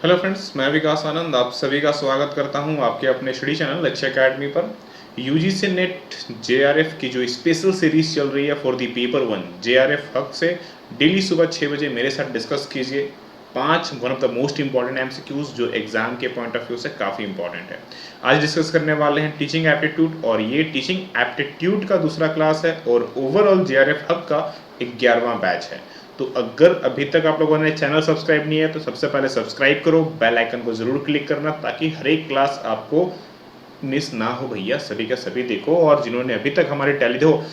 Hello friends, मैं विकास आनंद आप सभी का स्वागत करता हूं आपके अपने स्टडी चैनल लक्ष्य एकेडमी पर। यूजीसी नेट जेआरएफ की जो स्पेशल सीरीज चल रही है for the paper one JRF हक से डेली सुबह 6 बजे मेरे साथ डिस्कस कीजिए। 5 one of the most important MCQs जो एग्जाम के पॉइंट ऑफ व्यू से काफ़ी इंपॉर्टेंट है। आज डिस्कस करने वाले हैं टीचिंग एप्टीट्यूड, और ये टीचिंग एप्टीट्यूड का दूसरा क्लास है और ओवरऑल जेआरएफ हक का 11वां बैच है। तो अगर अभी तक आप लोगों ने चैनल सब्सक्राइब नहीं है तो सबसे पहले सब्सक्राइब करो, बेल आइकन को जरूर क्लिक करना ताकि हर एक क्लास आपको मिस ना हो भैया। सभी का सभी देखो, और जिन्होंने अभी तक हमारे टैली देखो,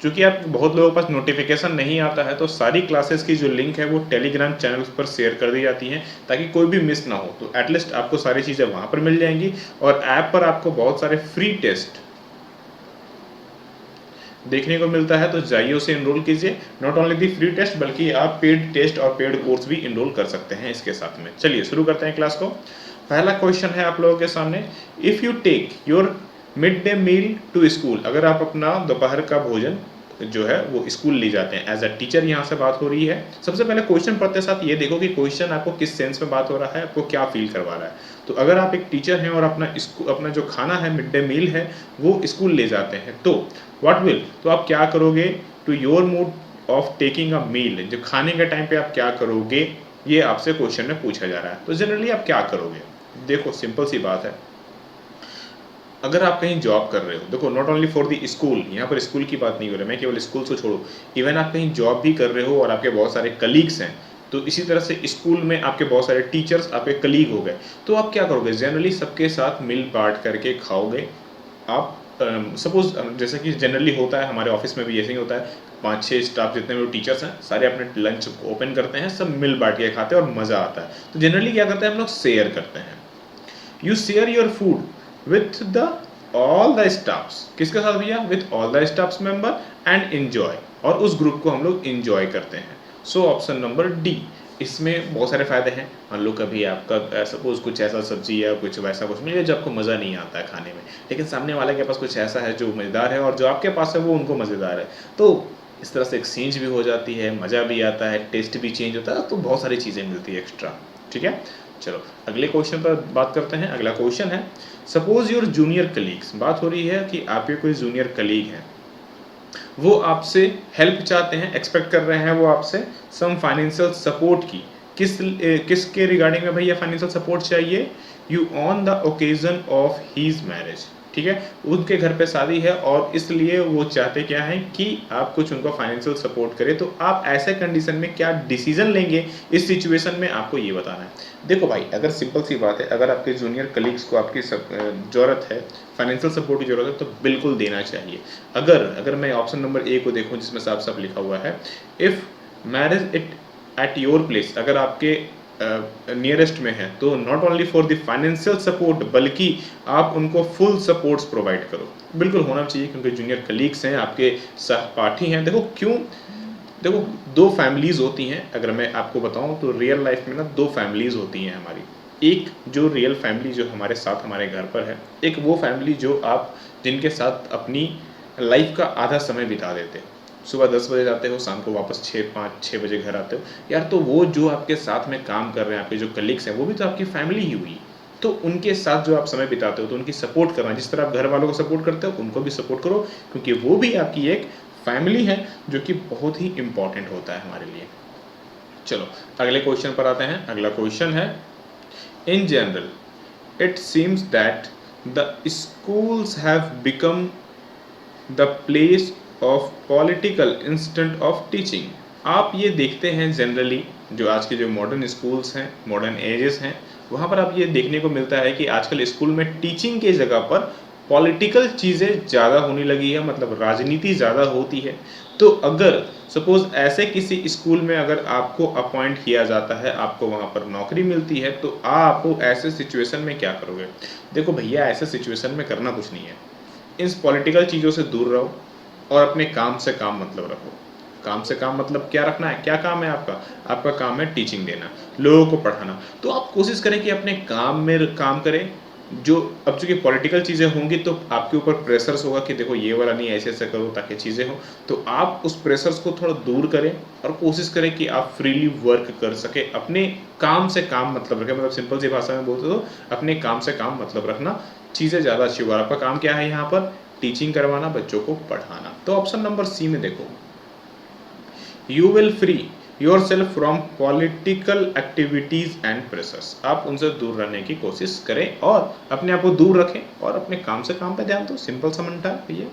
चूंकि आप बहुत लोगों के पास नोटिफिकेशन नहीं आता है तो सारी क्लासेस की जो लिंक है वो टेलीग्राम चैनल पर शेयर कर दी जाती हैं ताकि कोई भी मिस ना हो। तो एटलीस्ट आपको सारी चीज़ें वहाँ पर मिल जाएंगी, और ऐप पर आपको बहुत सारे फ्री टेस्ट देखने को मिलता है, तो जाइए उसे इनरोल कीजिए। Not only the free test बल्कि आप पेड टेस्ट और पेड कोर्स भी इनरोल कर सकते हैं इसके साथ में। चलिए शुरू करते हैं क्लास को। पहला क्वेश्चन है आप लोगों के सामने, if you take your mid day meal to school, अगर आप अपना दोपहर का भोजन जो है वो स्कूल ले जाते हैं, एज अ टीचर यहाँ से बात हो रही है। सबसे पहले क्वेश्चन पढ़ते साथ ये देखो कि क्वेश्चन आपको किस सेंस में बात हो रहा है, आपको क्या फील करवा रहा है। तो अगर आप एक टीचर हैं और अपना जो खाना है मिड डे मील है वो स्कूल ले जाते हैं, तो व्हाट विल, तो आप क्या करोगे to your mood off taking a meal, जो खाने के टाइम पे आप क्या करोगे, ये आपसे क्वेश्चन में पूछा जा रहा है। तो जनरली आप क्या करोगे, देखो सिंपल सी बात है। अगर आप कहीं जॉब कर रहे हो, देखो not only for the school, यहाँ पर स्कूल की बात नहीं हो रही, मैं केवल स्कूल को छोड़ो, इवन आप कहीं जॉब भी कर रहे हो और आपके बहुत सारे कलीग्स हैं, तो इसी तरह से स्कूल में आपके बहुत सारे टीचर्स आपके कलीग हो गए, तो आप क्या करोगे, जनरली सबके साथ मिल बांट करके खाओगे। आप सपोज जैसे कि जनरली होता है हमारे ऑफिस में भी ऐसे ही होता है, 5-6 स्टाफ जितने भी टीचर्स हैं सारे अपने लंच ओपन करते हैं, सब मिल बांट के खाते हैं और मज़ा आता है। तो जनरली क्या करते हैं हम लोग, शेयर करते हैं। You share your food with the all the staffs, किसके साथ भैया, with all the staffs member and enjoy, और उस ग्रुप को हम लोग एंजॉय करते हैं। सो ऑप्शन नंबर डी, इसमें बहुत सारे फायदे हैं। मान लो कभी आपका सपोज कुछ ऐसा सब्जी या कुछ वैसा कुछ मिल गया जो आपको मज़ा नहीं आता है खाने में, लेकिन सामने वाले के पास कुछ ऐसा है जो मज़ेदार है और जो आपके पास है वो उनको मज़ेदार है, तो इस तरह से एक्सचेंज भी हो जाती है, मज़ा भी आता है, टेस्ट भी चेंज होता है, तो बहुत सारी चीज़ें मिलती है एक्स्ट्रा। ठीक है, चलो अगले क्वेश्चन पर बात करते हैं। अगला क्वेश्चन है, सपोज योर जूनियर कलीग्स, बात हो रही है कि आपके कोई जूनियर कलीग हैं, वो आपसे हेल्प चाहते हैं, एक्सपेक्ट कर रहे हैं वो आपसे सम फाइनेंशियल सपोर्ट की। किसके रिगार्डिंग में भैया फाइनेंशियल सपोर्ट चाहिए, you on the occasion of his marriage. ठीक है, उनके घर पे शादी है और इसलिए वो चाहते क्या है कि आप कुछ उनको फाइनेंशियल सपोर्ट करें, तो आप ऐसे कंडीशन में क्या डिसीजन लेंगे इस सिचुएशन में, आपको ये बताना है। देखो भाई, अगर सिंपल सी बात है, अगर आपके जूनियर कलीग्स को आपकी ज़रूरत है, फाइनेंशियल सपोर्ट की ज़रूरत है, तो बिल्कुल देना चाहिए। अगर मैं ऑप्शन नंबर ए को देखूँ जिसमें साफ साफ लिखा हुआ है, if marriage it at your place, अगर आपके नियरेस्ट में है, तो not only for the financial support बल्कि आप उनको फुल सपोर्ट्स प्रोवाइड करो। बिल्कुल होना चाहिए, क्योंकि जूनियर कलीग्स हैं, आपके सहपाठी हैं। देखो क्यों, देखो दो फैमिलीज़ होती हैं, अगर मैं आपको बताऊं तो रियल लाइफ में ना दो फैमिलीज़ होती हैं हमारी। एक जो रियल फैमिली जो हमारे साथ हमारे घर पर है, एक वो फैमिली जो आप जिनके साथ अपनी लाइफ का आधा समय बिता देते हो। सुबह 10 बजे जाते हो, शाम को वापस 5-6 बजे घर आते हो यार, तो वो जो आपके साथ में काम कर रहे हैं, आपके जो कलीग्स हैं, वो भी तो आपकी फैमिली ही हुई। तो उनके साथ जो आप समय बिताते हो तो उनकी सपोर्ट करना, जिस तरह आप घर वालों को सपोर्ट करते हो उनको भी सपोर्ट करो, क्योंकि वो भी आपकी एक फैमिली है, जो कि बहुत ही इंपॉर्टेंट होता है हमारे लिए। चलो अगले क्वेश्चन पर आते हैं। अगला क्वेश्चन है, in general it seems that the schools have become the place of political instant of teaching. आप ये देखते हैं जनरली, जो आज के जो मॉडर्न स्कूल्स हैं, मॉडर्न एजेस हैं, वहाँ पर आप ये देखने को मिलता है कि आजकल स्कूल में टीचिंग के जगह पर पॉलिटिकल चीज़ें ज़्यादा होने लगी है, मतलब राजनीति ज़्यादा होती है। तो अगर सपोज ऐसे किसी स्कूल में अगर आपको अपॉइंट किया जाता है, आपको वहाँ पर नौकरी मिलती है, तो आप ऐसे सिचुएशन में क्या करोगे। देखो भैया, ऐसे सिचुएशन में करना कुछ नहीं है, इन पॉलिटिकल चीज़ों से दूर रहो और अपने काम से काम मतलब रखो। काम से काम मतलब क्या रखना है, क्या काम है आपका, काम है टीचिंग देना, लोगों को पढ़ाना। तो आप कोशिश करें कि अपने काम में काम करें, जो अब चूंकि पॉलिटिकल चीज़ें होंगी तो आपके ऊपर प्रेशर्स होगा कि देखो ये वाला नहीं, ऐसे ऐसे करो ताकि चीज़ें हो, तो आप उस प्रेशर्स को थोड़ा दूर करें और कोशिश करें कि आप फ्रीली वर्क कर सके, अपने काम से काम मतलब रखें, मतलब सिंपल सी भाषा में बोलते तो अपने काम से काम मतलब रखना, चीज़ें ज़्यादा अच्छी होगा। आपका काम क्या है यहाँ पर? टीचिंग करवाना, बच्चों को पढ़ाना। तो ऑप्शन नंबर सी में देखो, you will free your self from political activities and pressures. आप उनसे दूर रहने की कोशिश करें और अपने आप को दूर रखें और अपने काम से काम पे ध्यान दो। सिंपल सा मंटा है भैया।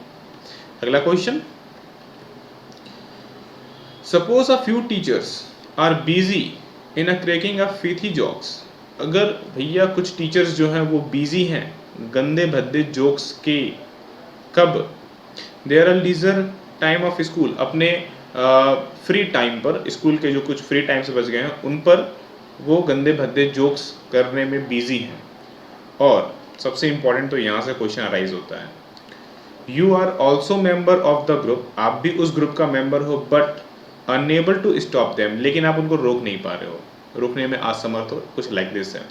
अगला question, suppose a few teachers are busy in a cracking a filthy jokes. अगर भैया कुछ टीचर्स जो हैं वो बिजी हैं गंदे भद्दे जोक्स के, कब? There are leisure time of school, अपने फ्री टाइम पर, स्कूल के जो कुछ फ्री टाइम से बच गए हैं उन पर वो गंदे भद्दे जोक्स करने में बिजी हैं। और सबसे इंपॉर्टेंट तो यहाँ से क्वेश्चन अराइज होता है, you are also member of the group, आप भी उस ग्रुप का मेंबर हो, but unable to stop them, लेकिन आप उनको रोक नहीं पा रहे हो, रोकने में असमर्थ हो, कुछ लाइक दिस है।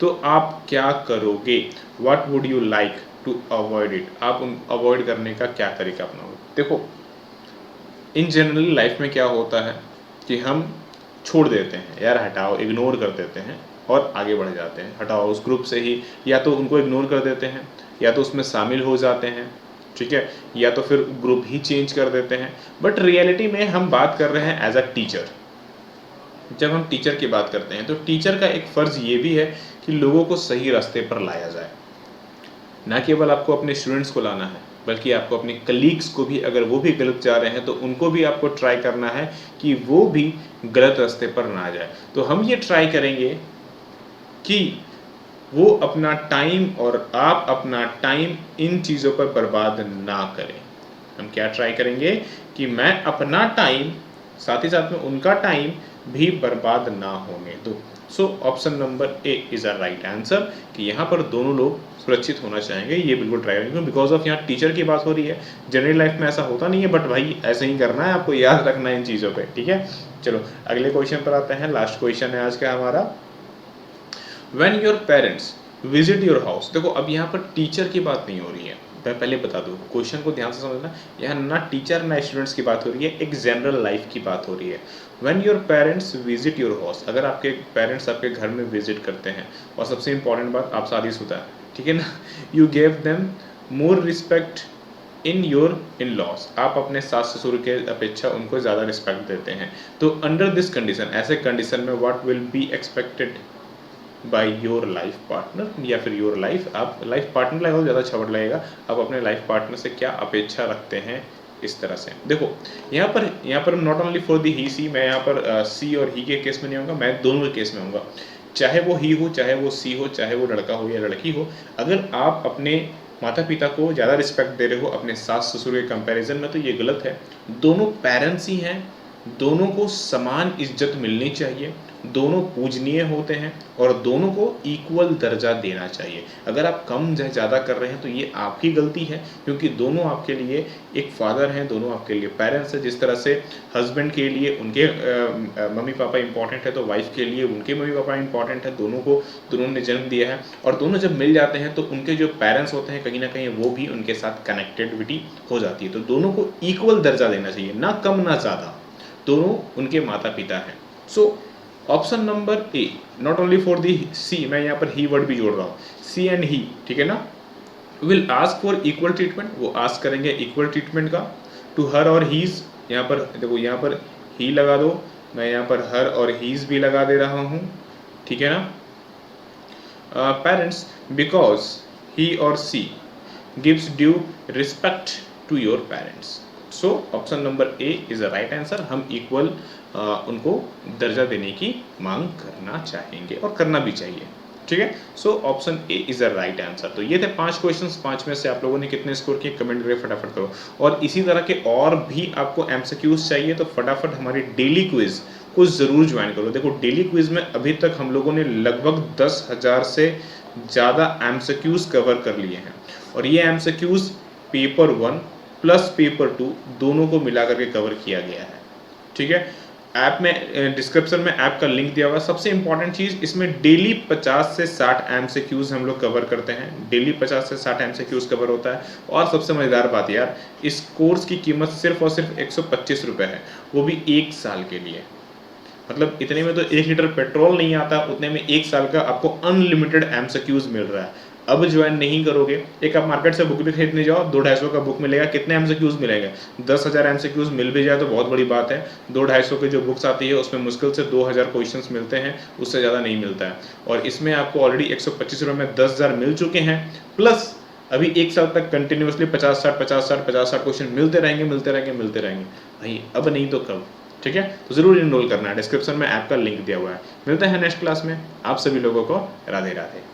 तो आप क्या करोगे? What would you like to avoid it? आप उन अवॉइड करने का क्या तरीका अपनाओगे? देखो, इन जनरली लाइफ में क्या होता है कि हम छोड़ देते हैं, यार हटाओ, इग्नोर कर देते हैं और आगे बढ़ जाते हैं। हटाओ उस ग्रुप से ही, या तो उनको इग्नोर कर देते हैं या तो उसमें शामिल हो जाते हैं, ठीक है, या तो फिर ग्रुप ही चेंज कर देते हैं। बट रियलिटी में हम बात कर रहे हैं एज अ टीचर। जब हम टीचर की बात करते हैं तो टीचर का एक फ़र्ज़ ये भी है कि लोगों को सही रास्ते पर लाया जाए। ना केवल आपको अपने स्टूडेंट्स को लाना है, बल्कि आपको अपने कलीग्स को भी, अगर वो भी गलत जा रहे हैं तो उनको भी आपको ट्राई करना है कि वो भी गलत रास्ते पर ना जाए। तो हम ये ट्राई करेंगे कि वो अपना टाइम और आप अपना टाइम इन चीज़ों पर बर्बाद ना करें। हम क्या ट्राई करेंगे कि मैं अपना टाइम, साथ ही साथ में उनका टाइम भी बर्बाद ना होने दो। सो option number A is a right answer, कि यहाँ पर दोनों लोग सुरक्षित होना चाहेंगे, ये बिल्कुल ट्राई करेंगे। बिकॉज ऑफ यहाँ टीचर की बात हो रही है, जनरल लाइफ में ऐसा होता नहीं है, बट भाई ऐसे ही करना है, आपको याद रखना है इन चीज़ों पे, ठीक है। चलो अगले क्वेश्चन पर आते हैं, लास्ट क्वेश्चन है आज का हमारा, when your parents visit your house. देखो अब यहाँ पर टीचर की बात नहीं हो रही है, मैं पहले बता दूँ, क्वेश्चन को ध्यान से समझना, यहाँ ना टीचर ना स्टूडेंट्स की बात हो रही है, एक जनरल लाइफ की बात हो रही है। When your parents visit your house, अगर आपके पेरेंट्स आपके घर में विजिट करते हैं, और सबसे इंपॉर्टेंट बात, आप शादीशुदा है, ठीक है ना, you gave them more respect in your in loss, आप अपने सास ससुर के अपेक्षा उनको ज़्यादा रिस्पेक्ट देते हैं। तो अंडर दिस कंडीशन, ऐसे कंडीशन में what will be expected by your life partner, या फिर योर लाइफ, आप लाइफ पार्टनर लगाओ ज़्यादा अच्छा वर्ड लगेगा, आप अपने लाइफ पार्टनर से क्या अपेक्षा रखते हैं। इस तरह से देखो, यहाँ पर नॉट ओनली फॉर दी ही सी, मैं यहाँ पर सी और ही के केस में नहीं आऊँगा, मैं दोनों के केस में आऊँगा, चाहे वो ही हो, चाहे वो सी हो, चाहे वो लड़का हो या लड़की हो। अगर आप अपने माता पिता को ज़्यादा रिस्पेक्ट दे रहे हो अपने सास ससुर के कंपैरिजन में, तो ये गलत है। दोनों पेरेंट्स ही हैं, दोनों को समान इज्जत मिलनी चाहिए, दोनों पूजनीय होते हैं और दोनों को इक्वल दर्जा देना चाहिए। अगर आप कम ज़्यादा कर रहे हैं तो ये आपकी गलती है, क्योंकि दोनों आपके लिए एक फादर हैं, दोनों आपके लिए पेरेंट्स हैं। जिस तरह से हस्बैंड के लिए उनके मम्मी पापा इंपॉर्टेंट है, तो वाइफ के लिए उनके मम्मी पापा इंपॉर्टेंट है, दोनों ने जन्म दिया है, और दोनों जब मिल जाते हैं तो उनके जो पेरेंट्स होते हैं कहीं ना कहीं वो भी उनके साथ कनेक्टिविटी हो जाती है। तो दोनों को इक्वल दर्जा देना चाहिए, ना कम ना ज़्यादा, दोनों उनके माता पिता हैं। So option number A, not only for the C, मैं यहाँ पर ही वर्ड भी जोड़ रहा हूँ, सी एंड ही, ठीक है ना, will ask for equal treatment, वो आस्क करेंगे इक्वल ट्रीटमेंट का, टू हर और हीज। यहाँ पर देखो, यहाँ पर ही लगा दो, मैं यहाँ पर हर और हीज भी लगा दे रहा हूँ, ठीक है ना। पेरेंट्स, बिकॉज ही और she gives due respect to your parents. So option number A is a right answer, हम इक्वल उनको दर्जा देने की मांग करना चाहेंगे और करना भी चाहिए, ठीक है। So option A is a right answer. तो ये थे 5 क्वेश्चंस, 5 में से आप लोगों ने कितने स्कोर किए कमेंट करके फटाफट करो। और इसी तरह के और भी आपको एमसीक्यूज चाहिए तो फटाफट हमारी डेली क्विज को ज़रूर ज्वाइन करो। देखो डेली क्विज में अभी तक हम लोगों ने लगभग 10,000 से ज़्यादा एमसीक्यूज कवर कर लिए हैं, और ये एमसीक्यूज पेपर 1 प्लस पेपर 2 दोनों को मिला करके कवर किया गया है, ठीक है। ऐप में डिस्क्रिप्शन में ऐप का लिंक दिया हुआ है। सबसे इंपॉर्टेंट चीज़, इसमें डेली 50 से 60 एमसीक्यूज हम लोग कवर करते हैं। डेली 50 से 60 एमसीक्यूज कवर होता है। और सबसे मज़ेदार बात यार, इस कोर्स की कीमत सिर्फ और सिर्फ 125 रुपये है, वो भी 1 साल के लिए। मतलब इतने में तो 1 लीटर पेट्रोल नहीं आता, उतने में 1 साल का आपको अनलिमिटेड एमसीक्यूज मिल रहा है। अब ज्वाइन नहीं करोगे, एक आप मार्केट से बुक भी खरीदने जाओ, 200-250 का बुक मिलेगा, कितने एमसीक्यूज मिलेंगे? 10,000 एमसीक्यूज मिल भी जाए तो बहुत बड़ी बात है। 200-250 की जो बुक्स आती है उसमें मुश्किल से 2000 क्वेश्चंस मिलते हैं, उससे ज़्यादा नहीं मिलता है। और इसमें आपको ऑलरेडी 125 रुपये में 10,000 मिल चुके हैं, प्लस अभी 1 साल तक कंटिन्यूसली 50-60 50-60 50-60 क्वेश्चन मिलते रहेंगे, मिलते रहेंगे, मिलते रहेंगे। भाई अब नहीं तो कब? ठीक है, तो ज़रूर इनरोल करना है। डिस्क्रिप्शन में ऐप का लिंक दिया हुआ है। मिलते हैं नेक्स्ट क्लास में। आप सभी लोगों को राधे राधे।